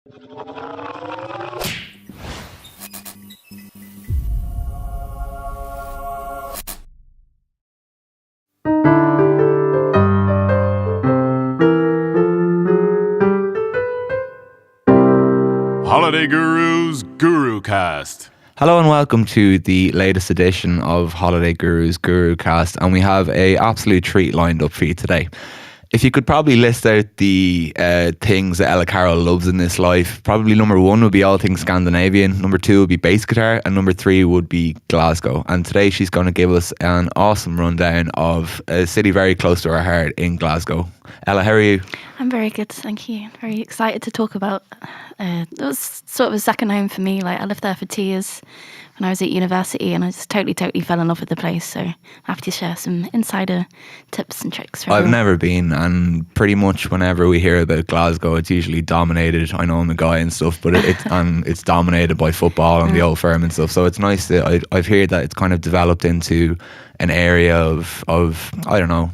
Holidayguru's Gurucast. Hello and welcome to the latest edition of Holidayguru's Gurucast, and we have a absolute treat lined up for you today. If you could probably list out the things that Ella Carroll loves in this life, probably number one would be all things Scandinavian, number two would be bass guitar, and number three would be Glasgow. And today she's going to give us an awesome rundown of a city very close to her heart in Glasgow. Ella, how are you? I'm very good, thank you. Very excited to talk about. It was sort of a second home for me. Like, I lived there for 2 years when I was at university, and I just totally fell in love with the place. So I'm happy to share some insider tips and tricks for I've everyone. never been, and pretty much whenever we hear about Glasgow, it's usually dominated. I know I'm a guy and stuff, but it's dominated by football and the Old Firm and stuff. So it's nice that I've heard that it's kind of developed into an area of I don't know,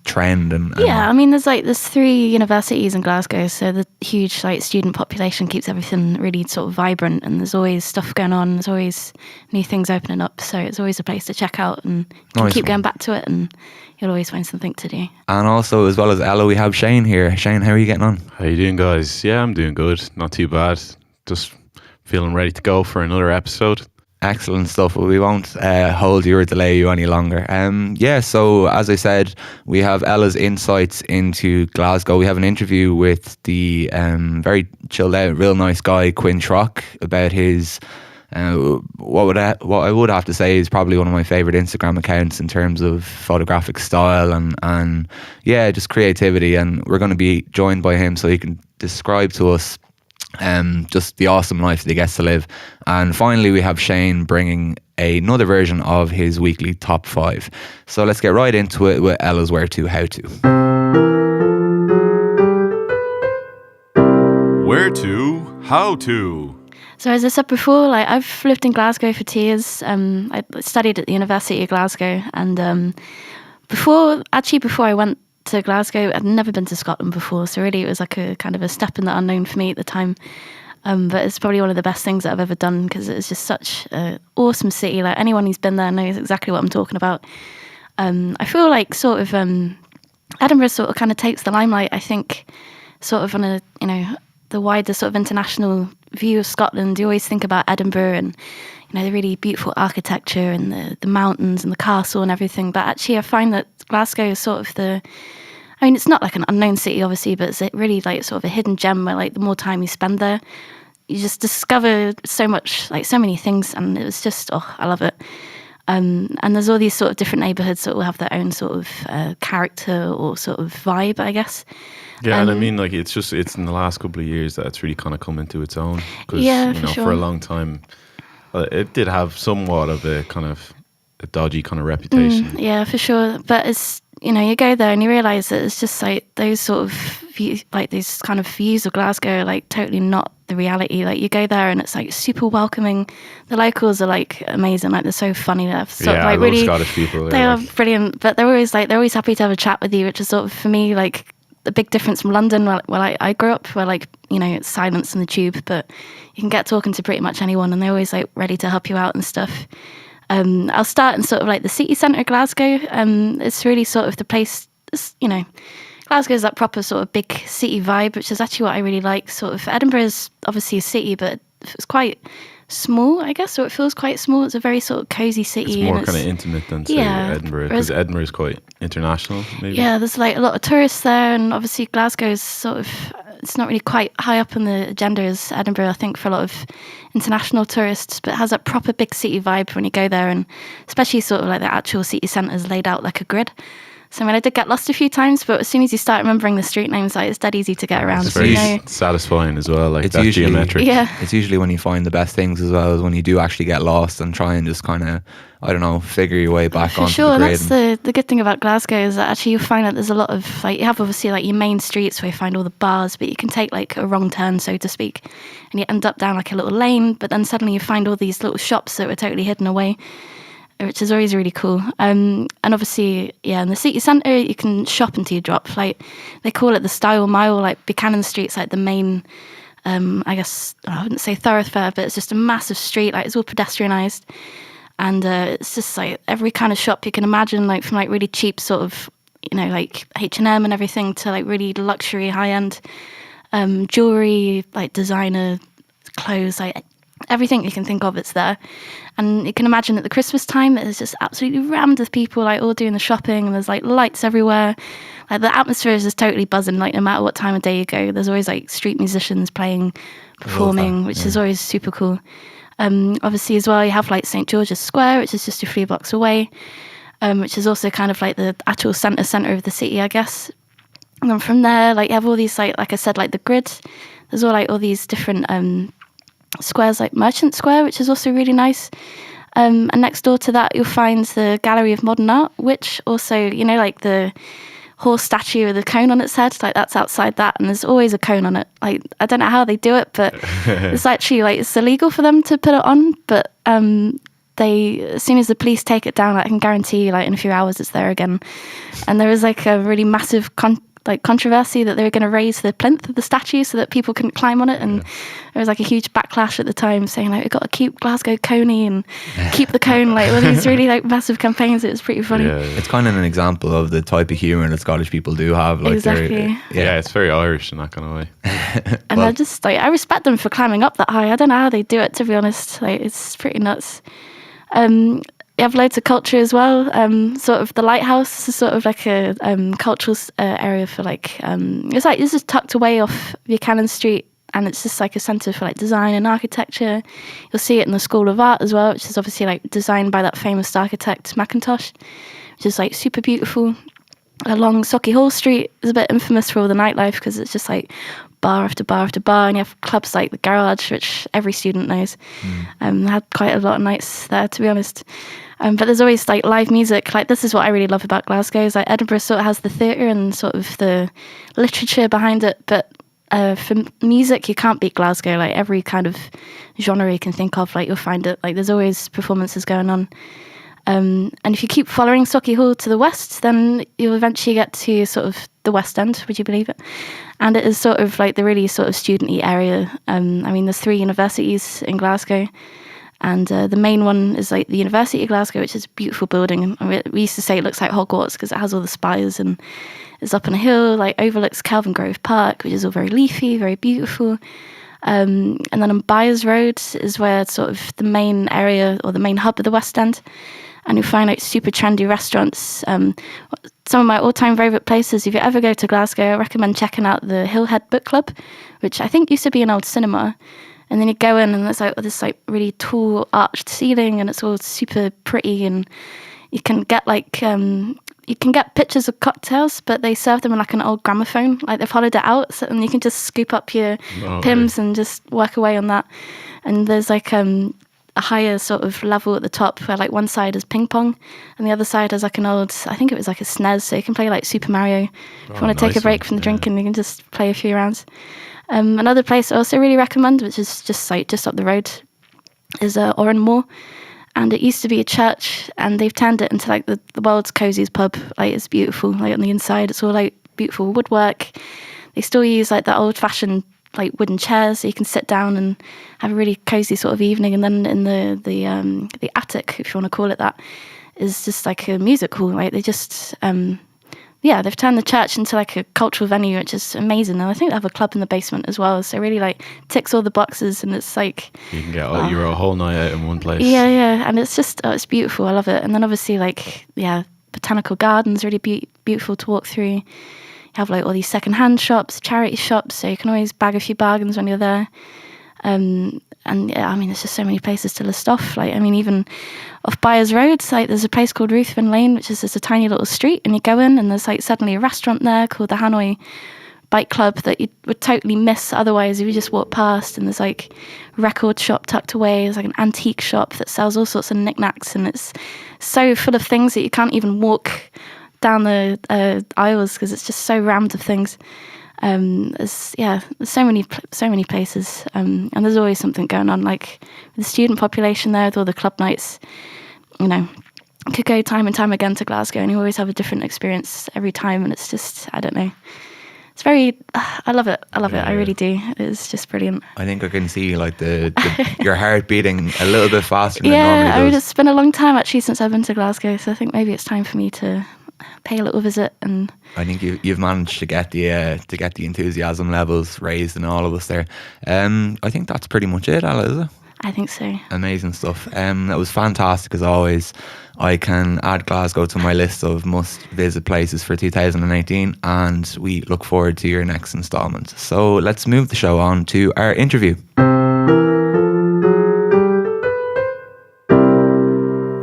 trend and Yeah, I mean, there's 3 universities in Glasgow, so the huge student population keeps everything really sort of vibrant, and there's always stuff going on. There's always new things opening up, so it's always a place to check out, and you can Nice keep one. going back to it, and you'll always find something to do. And also, as well as Ella, we have Shane here. Shane, how are you getting on? How you doing, guys? Yeah, I'm doing good. Not too bad. Just feeling ready to go for another episode. Excellent stuff. Well, we won't hold you or delay you any longer. So as I said, we have Ella's insights into Glasgow. We have an interview with the very chilled out, real nice guy, Quin Schrock, about his what I would have to say is probably one of my favourite Instagram accounts in terms of photographic style and just creativity. And we're going to be joined by him so he can describe to us just the awesome life that he gets to live. And finally, we have Shane bringing another version of his weekly top 5. So let's get right into it with Ella's Where2How2. Where2How2. So as I said before, I've lived in Glasgow for 2 years. I studied at the University of Glasgow, and before I went to Glasgow, I'd never been to Scotland before, so really it was like a kind of a step in the unknown for me at the time. But it's probably one of the best things that I've ever done, because it's just such an awesome city. Like, anyone who's been there knows exactly what I'm talking about. I feel like sort of Edinburgh sort of kind of takes the limelight, I think, sort of on a, the wider sort of international view of Scotland. You always think about Edinburgh and the really beautiful architecture and the mountains and the castle and everything. But actually, I find that Glasgow is sort of it's not like an unknown city, obviously, but it's really sort of a hidden gem where the more time you spend there, you just discover so much, so many things. And it was just, I love it. And there's all these sort of different neighbourhoods that will have their own sort of character or sort of vibe, I guess. Yeah, and I mean, it's in the last couple of years that it's really kind of come into its own. Because, for sure. for a long time, it did have somewhat of a kind of a dodgy kind of reputation. Yeah, for sure. But it's, you go there and you realise that it's just those sort of views, these kind of views of Glasgow are totally not the reality. You go there and it's super welcoming. The locals are amazing. They're so funny. They're sort of I love really Scottish people. They are brilliant, but they're always happy to have a chat with you, which is sort of, for me, the big difference from London, where I grew up, where it's silence in the tube, but you can get talking to pretty much anyone, and they're always ready to help you out and stuff. I'll start in sort of the city centre of Glasgow. It's really sort of the place, Glasgow is that proper sort of big city vibe, which is actually what I really like. Sort of Edinburgh is obviously a city, but it's quite small, I guess, or it feels quite small. It's a very sort of cosy city. It's more kind of intimate than, say, Edinburgh, because Edinburgh is quite international, maybe. Yeah, there's a lot of tourists there, and obviously Glasgow is sort of, it's not really quite high up on the agenda as Edinburgh, I think, for a lot of international tourists, but it has that proper big city vibe when you go there, and especially sort of the actual city centre is laid out like a grid. So I did get lost a few times, but as soon as you start remembering the street names, it's dead easy to get around. It's very satisfying as well, it's that usually, geometric. Yeah. It's usually when you find the best things as well, as when you do actually get lost and try and just kind of, I don't know, figure your way back onto the grid. For sure, that's the good thing about Glasgow, is that actually you'll find that there's a lot of, you have obviously your main streets where you find all the bars, but you can take a wrong turn, so to speak, and you end up down a little lane, but then suddenly you find all these little shops that were totally hidden away, which is always really cool. And obviously, in the city centre, you can shop until you drop. They call it the Style Mile. Buchanan Street's the main I guess I wouldn't say thoroughfare, but it's just a massive street. Like it's all pedestrianised, and it's just like every kind of shop you can imagine, like from like really cheap sort of, like H&M and everything to like really luxury high end jewelry, like designer clothes, like everything you can think of, it's there. And you can imagine at the Christmas time, it's just absolutely rammed with people, like all doing the shopping, and there's like lights everywhere. Like the atmosphere is just totally buzzing. Like no matter what time of day you go, there's always like street musicians playing, performing, which is always super cool. Obviously as well, you have like St. George's Square, which is just a few blocks away, which is also kind of like the actual centre of the city, I guess. And then from there, like you have all these like I said, like the grid. There's all these different squares, like Merchant Square, which is also really nice. And next door to that, you'll find the Gallery of Modern Art, which also, like the horse statue with a cone on its head, like that's outside that, and there's always a cone on it. Like I don't know how they do it, but it's actually like it's illegal for them to put it on. But they, as soon as the police take it down, I can guarantee you, like in a few hours, it's there again. And there was like a really massive controversy that they were going to raise the plinth of the statue so that people couldn't climb on it, and there was like a huge backlash at the time saying like we've got to keep Glasgow coney and keep the cone, like all these really like massive campaigns. It was pretty funny. It's kind of an example of the type of humour that Scottish people do have, like exactly. It's very Irish in that kind of way. And I just like I respect them for climbing up that high. I don't know how they do it, to be honest. Like it's pretty nuts. You have loads of culture as well. Sort of the lighthouse is sort of like a cultural area for like it's just tucked away off Buchanan Street, and it's just like a centre for like design and architecture. You'll see it in the School of Art as well, which is obviously like designed by that famous architect Mackintosh, which is like super beautiful. Along Socky Hall Street is a bit infamous for all the nightlife because it's just like bar after bar after bar, and you have clubs like the Garage, which every student knows. I had quite a lot of nights there, to be honest. But there's always like live music. Like this is what I really love about Glasgow, is like Edinburgh sort of has the theatre and sort of the literature behind it, but for music you can't beat Glasgow. Like every kind of genre you can think of, like you'll find it. Like there's always performances going on. And if you keep following Socky Hall to the west, then you'll eventually get to sort of the West End, would you believe it? And it is sort of like the really sort of student-y area. I mean, there's 3 universities in Glasgow, and the main one is like the University of Glasgow, which is a beautiful building. I mean, we used to say it looks like Hogwarts because it has all the spires and it's up on a hill, like overlooks Kelvin Grove Park, which is all very leafy, very beautiful. And then on Byers Road is where sort of the main area or the main hub of the West End. And you'll find like super trendy restaurants. Some of my all-time favourite places, if you ever go to Glasgow, I recommend checking out the Hillhead Book Club, which I think used to be an old cinema. And then you go in and there's like this like really tall arched ceiling, and it's all super pretty, and you can get like you can get pictures of cocktails, but they serve them in like an old gramophone, like they've hollowed it out, so, and you can just scoop up your Pims and just work away on that. And there's like a higher sort of level at the top where like one side is ping pong and the other side has like an old, I think it was like a SNES, so you can play like Super Mario. If you want to take a break from the drinking, you can just play a few rounds. Another place I also really recommend, which is just up the road, is Oran Moor. And it used to be a church, and they've turned it into like the world's coziest pub. Like it's beautiful. Like on the inside, it's all like beautiful woodwork. They still use like that old-fashioned like wooden chairs, so you can sit down and have a really cozy sort of evening. And then in the attic, if you want to call it that, is just like a music hall. Like they just they've turned the church into like a cultural venue, which is amazing. And I think they have a club in the basement as well, so really like ticks all the boxes. And it's like you can get you're a whole night out in one place. Yeah, and it's just it's beautiful. I love it. And then obviously like botanical gardens, really beautiful to walk through. You have like all these secondhand shops, charity shops, so you can always bag a few bargains when you're there. And yeah, I mean, there's just so many places to list off. Like, I mean, even off Byers Road, like there's a place called Ruthven Lane, which is just a tiny little street, and you go in and there's like suddenly a restaurant there called the Hanoi Bike Club that you would totally miss otherwise if you just walk past. And there's like a record shop tucked away. There's like an antique shop that sells all sorts of knickknacks, and it's so full of things that you can't even walk down the aisles because it's just so rammed of things. There's so many places, and there's always something going on. Like the student population there with all the club nights, you could go time and time again to Glasgow, and you always have a different experience every time. And it's just, I don't know, it's very. I love it. I love it. I Yeah. really do. It's just brilliant. I think I can see like the your heart beating a little bit faster than it Yeah, normally I mean, does. it's been a long time actually since I've been to Glasgow, so I think maybe it's time for me to pay a little visit. And I think you've managed to get the enthusiasm levels raised in all of us there. I think that's pretty much it, Ella, is it? I think so. Amazing stuff. That was fantastic as always. I can add Glasgow to my list of must visit places for 2018, and we look forward to your next instalment. So let's move the show on to our interview.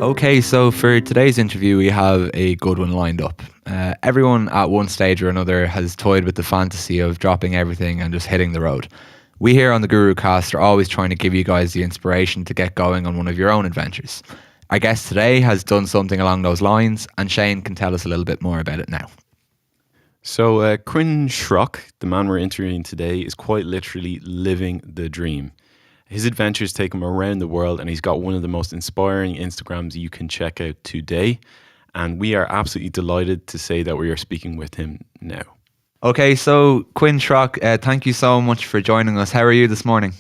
Okay, so for today's interview, we have a good one lined up. Everyone at one stage or another has toyed with the fantasy of dropping everything and just hitting the road. We here on the Gurucast are always trying to give you guys the inspiration to get going on one of your own adventures. Our guest today has done something along those lines, and Shane can tell us a little bit more about it now. So Quin Schrock, the man we're interviewing today, is quite literally living the dream. His adventures take him around the world, and he's got one of the most inspiring Instagrams you can check out today. And we are absolutely delighted to say that we are speaking with him now. Okay, so Quin Schrock, thank you so much for joining us. How are you this morning?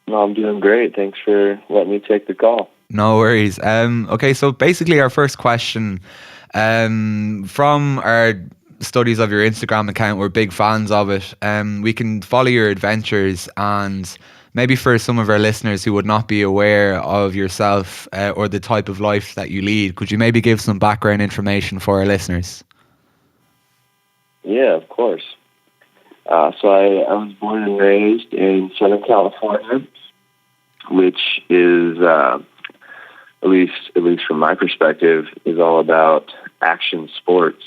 No, I'm doing great. Thanks for letting me take the call. No worries. Okay, so basically our first question, from our studies of your Instagram account, we're big fans of it. We can follow your adventures, and maybe for some of our listeners who would not be aware of yourself or the type of life that you lead, could you maybe give some background information for our listeners? Yeah, of course. So I was born and raised in Southern California, which is, at least from my perspective, is all about action sports.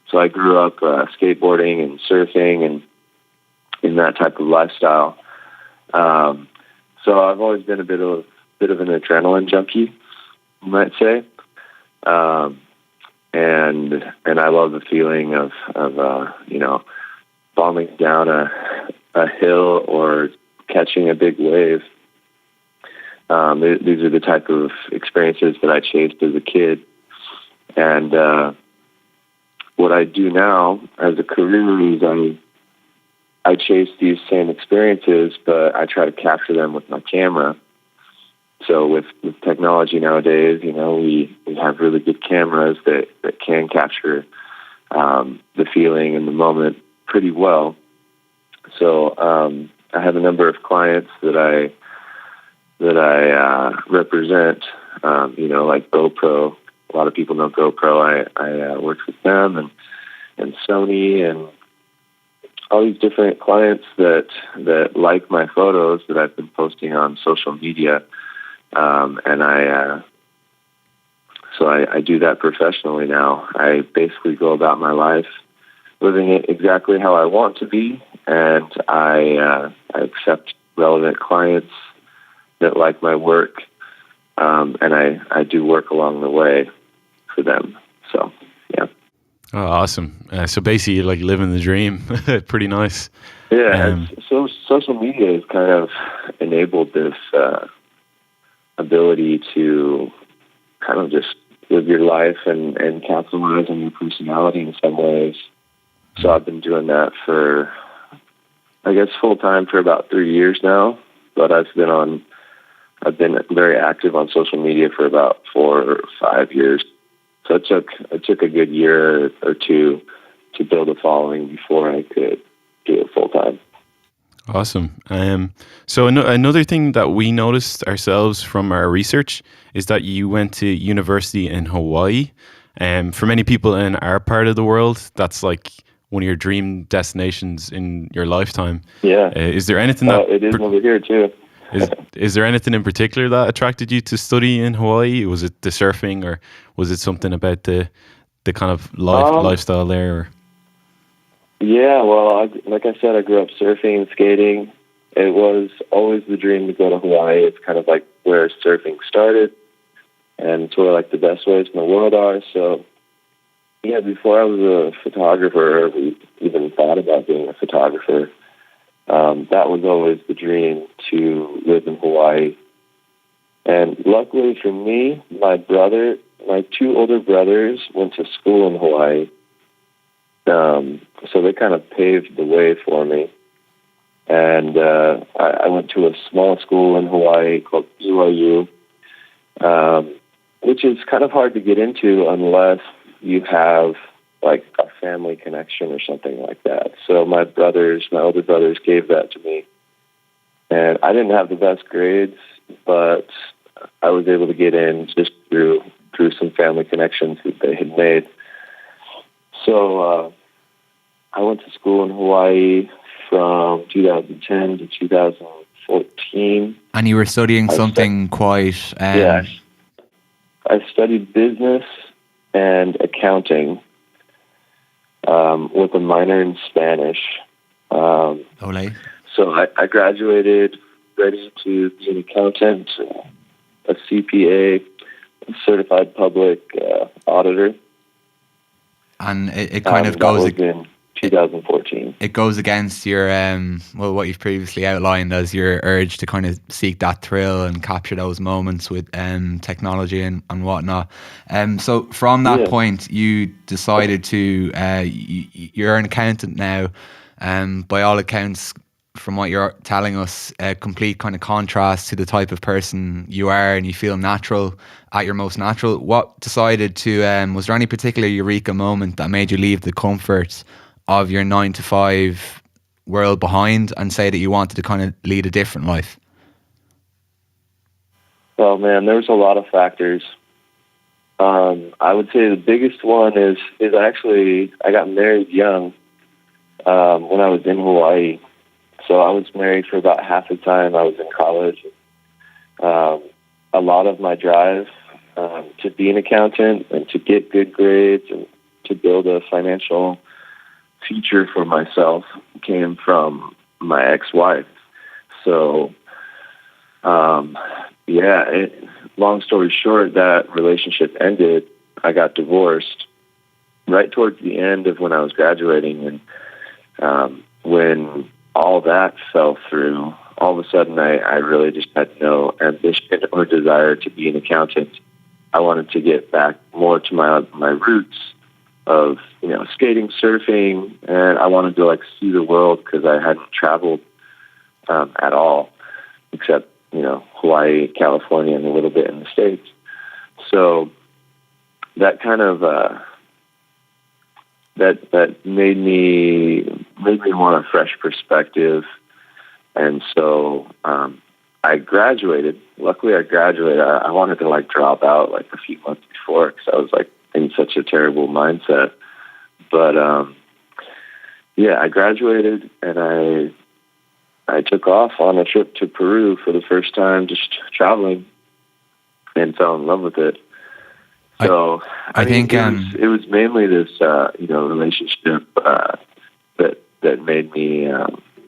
So I grew up skateboarding and surfing and in that type of lifestyle. So I've always been a bit of an adrenaline junkie, you might say. And I love the feeling of bombing down a hill or catching a big wave. These are the type of experiences that I chased as a kid. And what I do now as a career is I chase these same experiences, but I try to capture them with my camera. So with technology nowadays, we have really good cameras that can capture the feeling and the moment pretty well. So I have a number of clients that I represent, like GoPro. A lot of people know GoPro. I worked with them and Sony and all these different clients that like my photos that I've been posting on social media. And I do that professionally now. I basically go about my life living it exactly how I want to be, and I accept relevant clients that like my work, and I do work along the way for them. So, yeah. Oh, awesome. So basically, you're like living the dream. Pretty nice. Yeah, so social media has kind of enabled this ability to kind of just live your life and capitalize on your personality in some ways. So I've been doing that for, I guess, full time for about 3 years now. But I've been very active on social media for about 4 or 5 years. So it took a good year or two to build a following before I could do it full time. Awesome. So another thing that we noticed ourselves from our research is that you went to university in Hawaii. For many people in our part of the world, that's like one of your dream destinations in your lifetime. Yeah. Is there anything that it is over here too? Is there anything in particular that attracted you to study in Hawaii? Was it the surfing, or was it something about the kind of lifestyle there? Or? Yeah, well, like I said, I grew up surfing and skating. It was always the dream to go to Hawaii. It's kind of like where surfing started, and it's where like the best waves in the world are. So, yeah, before I was a photographer, or we even thought about being a photographer, that was always the dream, to live in Hawaii. And luckily for me, my 2 older brothers went to school in Hawaii. So they kind of paved the way for me. And I went to a small school in Hawaii called BYU, which is kind of hard to get into unless you have like a family connection or something like that. So my older brothers gave that to me. And I didn't have the best grades, but I was able to get in just through some family connections that they had made. So I went to school in Hawaii from 2010 to 2014. And you were studying something quite... Yeah. I studied business and accounting with a minor in Spanish. Ole. So I graduated ready to be an accountant, a CPA, a certified public auditor. And it kind of goes... That was in 2014. It goes against your, what you've previously outlined as your urge to kind of seek that thrill and capture those moments with technology and whatnot. So from that point, you decided to, you're an accountant now, by all accounts, from what you're telling us, a complete kind of contrast to the type of person you are, and you feel natural at your most natural. What decided to, was there any particular eureka moment that made you leave the comfort of your 9-to-5 world behind and say that you wanted to kind of lead a different life? Well, man, there's a lot of factors. I would say the biggest one is actually I got married young when I was in Hawaii. So I was married for about half the time I was in college. A lot of my drive to be an accountant and to get good grades and to build a financial future for myself came from my ex-wife. So, long story short, that relationship ended. I got divorced right towards the end of when I was graduating. And when all that fell through, all of a sudden I really just had no ambition or desire to be an accountant. I wanted to get back more to my roots of, skating, surfing, and I wanted to see the world because I hadn't traveled at all, except, Hawaii, California, and a little bit in the States. So that kind of, that made me want a fresh perspective. And so I graduated. Luckily I graduated. I wanted to like drop out like a few months before because I was like in such a terrible mindset. But yeah, I graduated and I took off on a trip to Peru for the first time, just traveling, and fell in love with it. So I think it was mainly this relationship that made me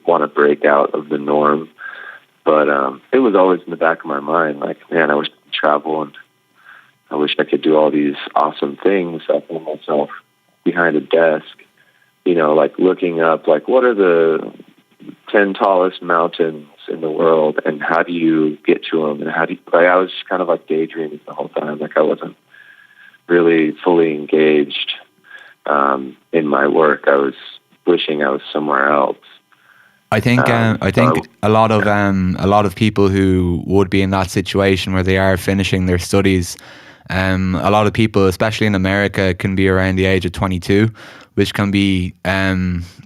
want to break out of the norm. But it was always in the back of my mind, like, man, I wish I could travel and I wish I could do all these awesome things. I found myself behind a desk, like looking up, like, what are the 10 tallest mountains in the world and how do you get to them? And I was just kind of like daydreaming the whole time. Like I wasn't really fully engaged in my work. I was wishing I was somewhere else. I think a lot of people who would be in that situation where they are finishing their studies, a lot of people, especially in America, can be around the age of 22, which can be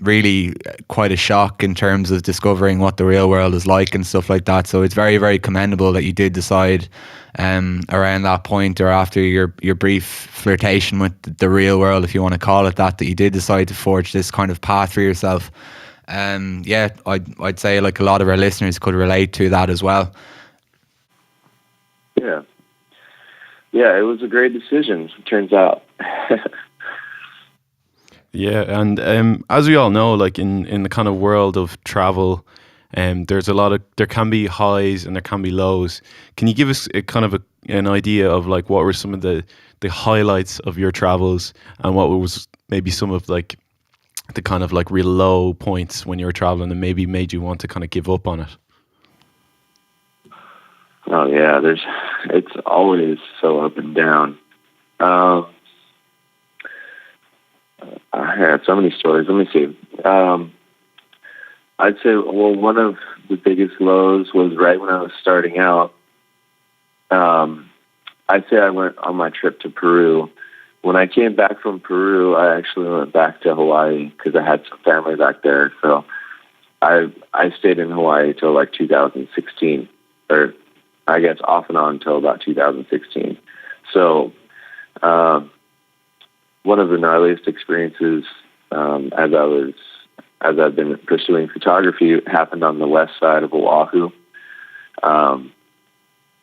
really quite a shock in terms of discovering what the real world is like and stuff like that. So it's very, very commendable that you did decide around that point, or after your brief flirtation with the real world, if you want to call it that you did decide to forge this kind of path for yourself. I'd say like a lot of our listeners could relate to that as well. Yeah, it was a great decision, it turns out. Yeah, and as we all know, like in the kind of world of travel, there can be highs and there can be lows. Can you give us an idea of like what were some of the highlights of your travels and what was maybe some of like the kind of like real low points when you were traveling and maybe made you want to kind of give up on it? Oh yeah, it's always so up and down. I had so many stories. Let me see. I'd say, well, one of the biggest lows was right when I was starting out. I'd say I went on my trip to Peru. When I came back from Peru, I actually went back to Hawaii because I had some family back there. So I stayed in Hawaii till like 2016, or I guess off and on until about 2016. So one of the gnarliest experiences as I've been pursuing photography happened on the west side of Oahu.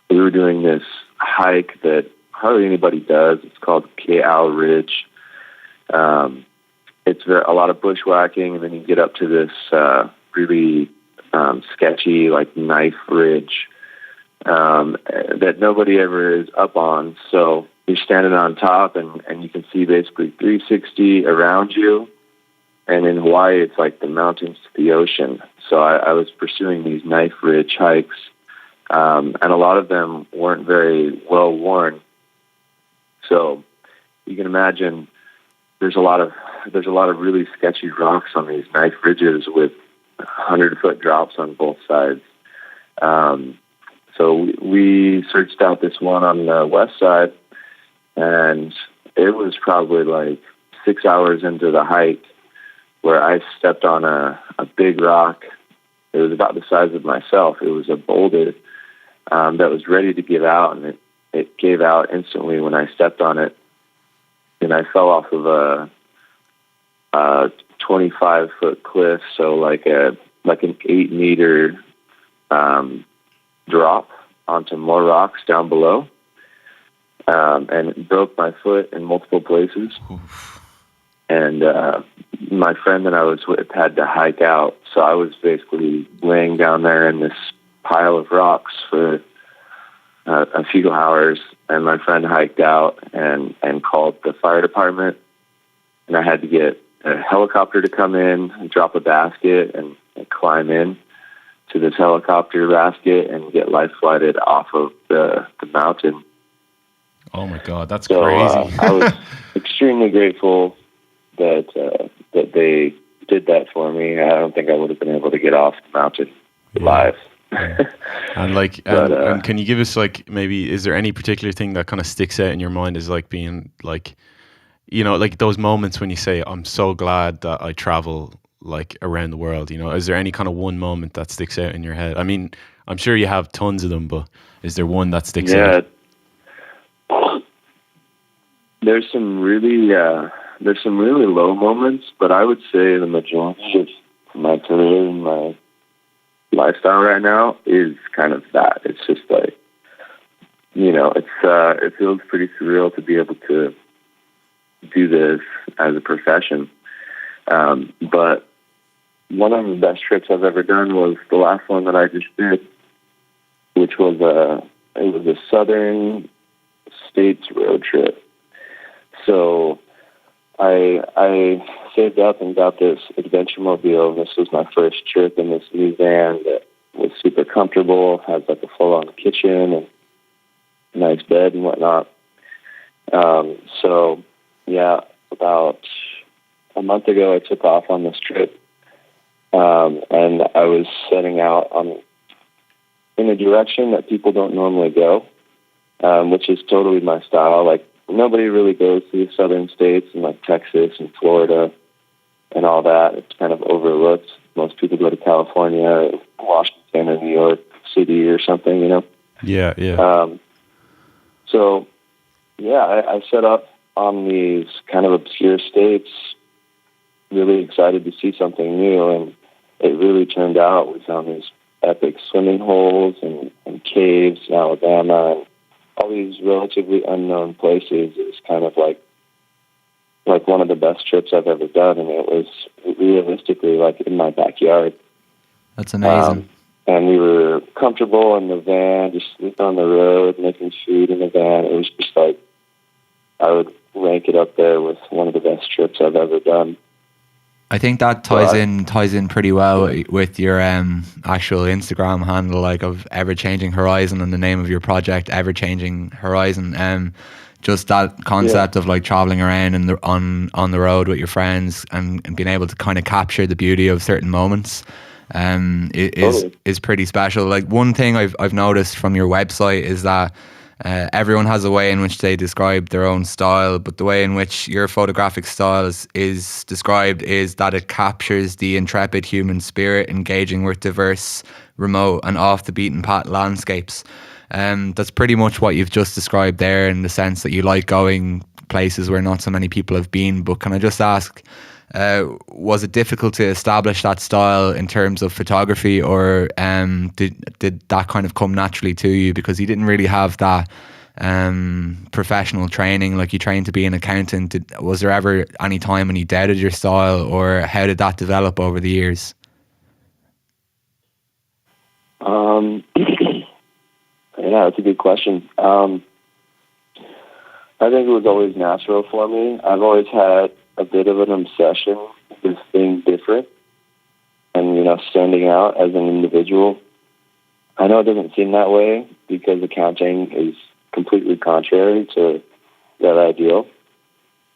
We were doing this hike that hardly anybody does. It's called Ke'au Ridge. It's a lot of bushwhacking, and then you get up to this really sketchy, like knife ridge that nobody ever is up on. So you're standing on top, and you can see basically 360 around you. And in Hawaii, it's like the mountains to the ocean. So I was pursuing these knife ridge hikes, and a lot of them weren't very well worn. So you can imagine there's a lot of really sketchy rocks on these knife ridges with 100-foot drops on both sides. So we searched out this one on the west side, and it was probably like 6 hours into the hike where I stepped on a big rock. It was about the size of myself. It was a boulder that was ready to give out, and it gave out instantly when I stepped on it. And I fell off of a 25-foot cliff, so like an 8-meter drop onto more rocks down below, and it broke my foot in multiple places. Oof. And my friend that I was with had to hike out, so I was basically laying down there in this pile of rocks for a few hours, and my friend hiked out and called the fire department, and I had to get a helicopter to come in and drop a basket and climb in to this helicopter basket and get life flighted off of the mountain. Oh my God, that's So crazy. I was extremely grateful that they did that for me. I don't think I would have been able to get off the mountain alive. Yeah. And like, and can you give us like, maybe, is there any particular thing that kind of sticks out in your mind as like being like, you know, like those moments when you say, I'm so glad that I travel like around the world, you know, is there any kind of one moment that sticks out in your head? I mean, I'm sure you have tons of them, but is there one that sticks out? There's some really low moments, but I would say the majority of my career and my lifestyle right now is kind of that. It's just like, you know, it feels pretty surreal to be able to do this as a profession. But one of the best trips I've ever done was the last one that I just did, which was a southern states road trip. So I saved up and got this adventure mobile. This was my first trip in this new van that was super comfortable, has like a full-on kitchen and a nice bed and whatnot. So yeah, about a month ago I took off on this trip, and I was setting out in a direction that people don't normally go, which is totally my style. Like, nobody really goes to the southern states and like Texas and Florida and all that. It's kind of overlooked. Most people go to California, Washington, or New York City or something, you know? Yeah. So, yeah, I set up on these kind of obscure states, really excited to see something new, and it really turned out. We found these epic swimming holes and caves in Alabama and all these relatively unknown places. It was kind of like one of the best trips I've ever done, and it was realistically like in my backyard. That's amazing. And we were comfortable in the van, just sleeping on the road, making food in the van. It was just like, I would rank it up there with one of the best trips I've ever done. I think that ties in pretty well with your actual Instagram handle, like, of Ever Changing Horizon, and the name of your project, Ever Changing Horizon. just that concept of like traveling around and on the road with your friends and being able to kind of capture the beauty of certain moments is pretty special. Like one thing I've noticed from your website is that everyone has a way in which they describe their own style, but the way in which your photographic style is described is that it captures the intrepid human spirit engaging with diverse, remote and off the beaten path landscapes. That's pretty much what you've just described there, in the sense that you like going places where not so many people have been. But can I just ask, was it difficult to establish that style in terms of photography, or did that kind of come naturally to you because you didn't really have that professional training? Like, you trained to be an accountant. Was there ever any time when you doubted your style, or how did that develop over the years? Yeah, that's a good question. I think it was always natural for me. I've always had a bit of an obsession with being different and, standing out as an individual. I know it doesn't seem that way because accounting is completely contrary to that ideal.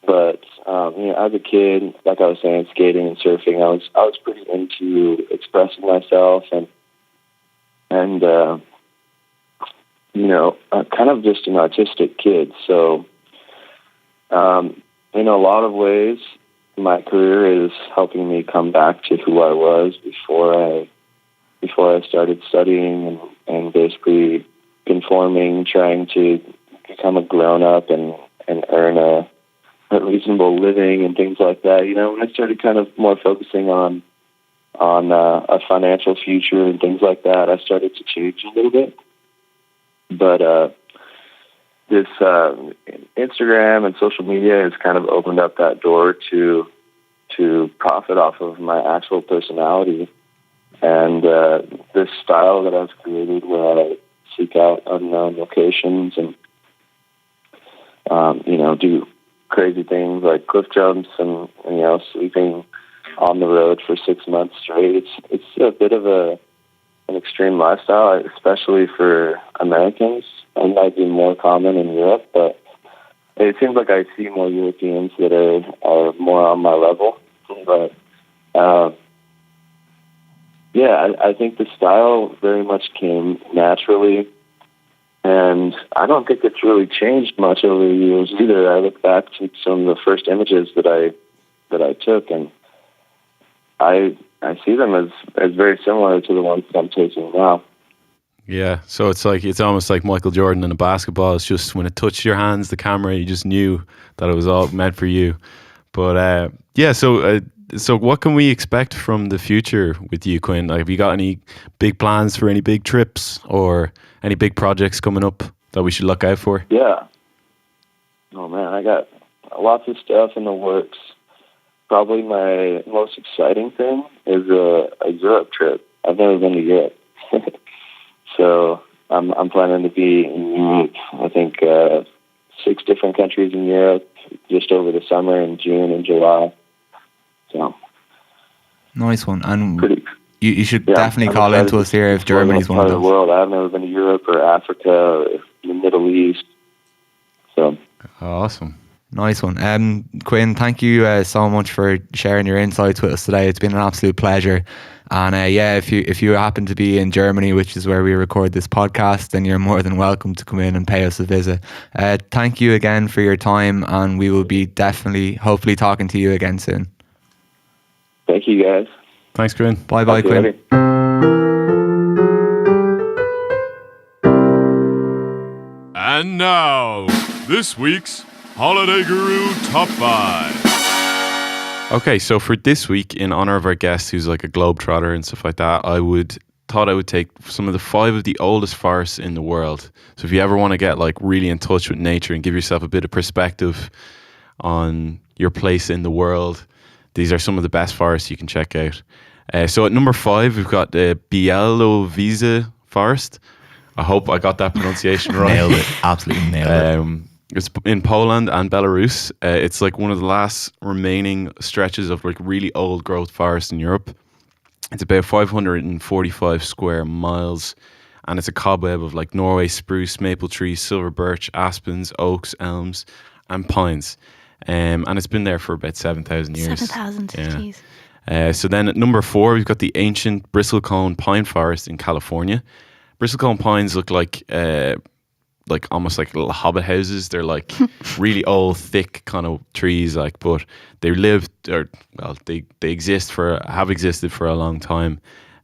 But, as a kid, like I was saying, skating and surfing, I was pretty into expressing myself and kind of just an artistic kid. So, in a lot of ways, my career is helping me come back to who I was before I started studying and basically conforming, trying to become a grown-up and earn a reasonable living and things like that. When I started kind of more focusing on a financial future and things like that, I started to change a little bit. But this Instagram and social media has kind of opened up that door to profit off of my actual personality and this style that I've created, where I seek out unknown locations and do crazy things like cliff jumps and sleeping on the road for 6 months straight. It's a bit of an extreme lifestyle, especially for Americans. It might be more common in Europe, but it seems like I see more Europeans that are more on my level. But I think the style very much came naturally, and I don't think it's really changed much over the years either. I look back to some of the first images that I took, and I see them as very similar to the ones that I'm taking now. Yeah, so it's almost like Michael Jordan in a basketball. It's just when it touched your hands, the camera, you just knew that it was all meant for you. But so what can we expect from the future with you, Quin? Like, have you got any big plans for any big trips or any big projects coming up that we should look out for? Yeah. Oh man, I got lots of stuff in the works. Probably my most exciting thing is a Europe trip. I've never been to Europe. So I'm planning to be in Europe, I think 6 different countries in Europe just over the summer in June and July. So nice one. And you should definitely call into us here if Germany's one of those. The world. I've never been to Europe or Africa or the Middle East. So awesome. Nice one. Quin, thank you so much for sharing your insights with us today. It's been an absolute pleasure. And if you happen to be in Germany, which is where we record this podcast, then you're more than welcome to come in and pay us a visit. Thank you again for your time, and we will be hopefully talking to you again soon. Thank you, guys. Thanks, Quin. Bye, Quin. And now, this week's Holidayguru Top 5. Okay, so for this week, in honor of our guest, who's like a globetrotter and stuff like that, I thought I would take some of the 5 of the oldest forests in the world. So if you ever want to get like really in touch with nature and give yourself a bit of perspective on your place in the world, these are some of the best forests you can check out. So at number 5, we've got the Białowieża Forest. I hope I got that pronunciation right. Nailed it. Absolutely nailed it. It's in Poland and Belarus. It's like one of the last remaining stretches of like really old growth forest in Europe. It's about 545 square miles, and it's a cobweb of like Norway spruce, maple trees, silver birch, aspens, oaks, elms, and pines. And it's been there for about 7,000 years. 7,000, Yeah. jeez. So then at number 4, we've got the ancient bristlecone pine forest in California. Bristlecone pines look like almost like little hobbit houses. They're like really old, thick kind of trees, like, but they have existed for a long time.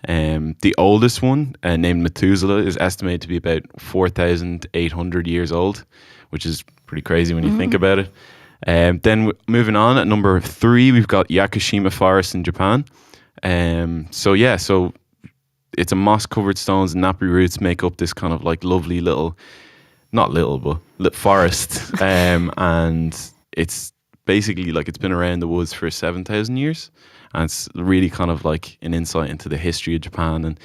The oldest one, named Methuselah, is estimated to be about 4,800 years old, which is pretty crazy when you think about it. Then moving on, at number 3, we've got Yakushima Forest in Japan. So it's a moss-covered stones and nappy roots make up this kind of like lovely little, not little, but forest. And it's basically like it's been around the woods for 7,000 years. And it's really kind of like an insight into the history of Japan.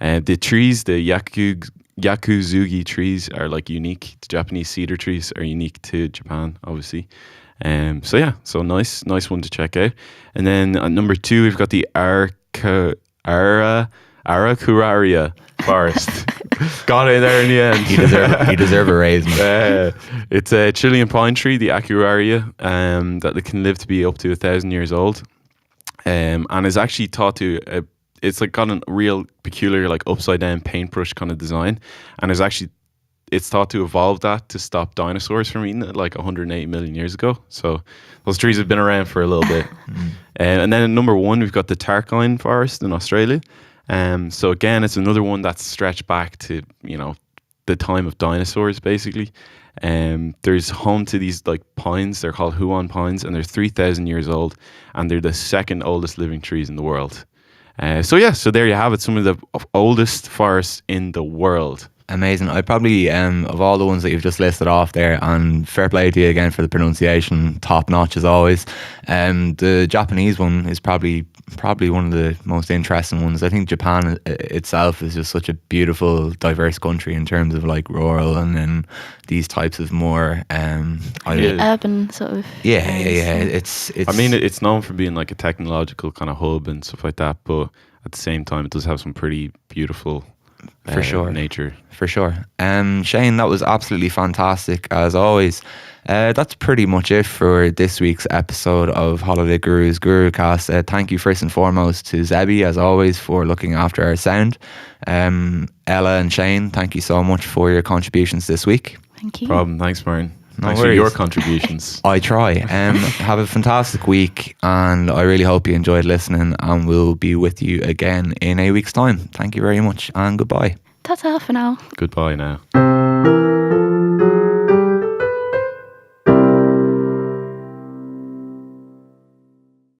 And the trees, the Yakuzugi trees, are like unique. The Japanese cedar trees are unique to Japan, obviously. So nice one to check out. And then at number 2, we've got the Araucaria forest. Got it there in the end. He deserve a raise, man. It's a Chilean pine tree, the Araucaria, that can live to be up to 1,000 years old. And is actually thought to it's like got a real peculiar like upside down paintbrush kind of design, and it's thought to evolve that to stop dinosaurs from eating it like 180 million years ago. So those trees have been around for a little bit. And then at number 1, we've got the Tarkine forest in Australia. So again, it's another one that's stretched back to, the time of dinosaurs, basically. There's home to these like pines. They're called Huon pines, and they're 3,000 years old, and they're the second oldest living trees in the world. So there you have it. Some of the oldest forests in the world. Amazing. I probably, of all the ones that you've just listed off there, and fair play to you again for the pronunciation, top notch as always. The Japanese one is probably one of the most interesting ones. I think Japan itself is just such a beautiful, diverse country in terms of like rural and then these types of more urban sort of. Yeah. It's. I mean, it's known for being like a technological kind of hub and stuff like that, but at the same time, it does have some pretty beautiful. For sure. Nature. For sure. Shane, that was absolutely fantastic as always. That's pretty much it for this week's episode of Holiday Guru's Gurucast. Thank you first and foremost to Zebby, as always, for looking after our sound. Ella and Shane, thank you so much for your contributions this week. Thank you. Problem. Thanks, Martin. Thanks worries. for your contributions. I try. Have a fantastic week, and I really hope you enjoyed listening, and we'll be with you again in a week's time. Thank you very much, and goodbye. Ta-ta for now. Goodbye now.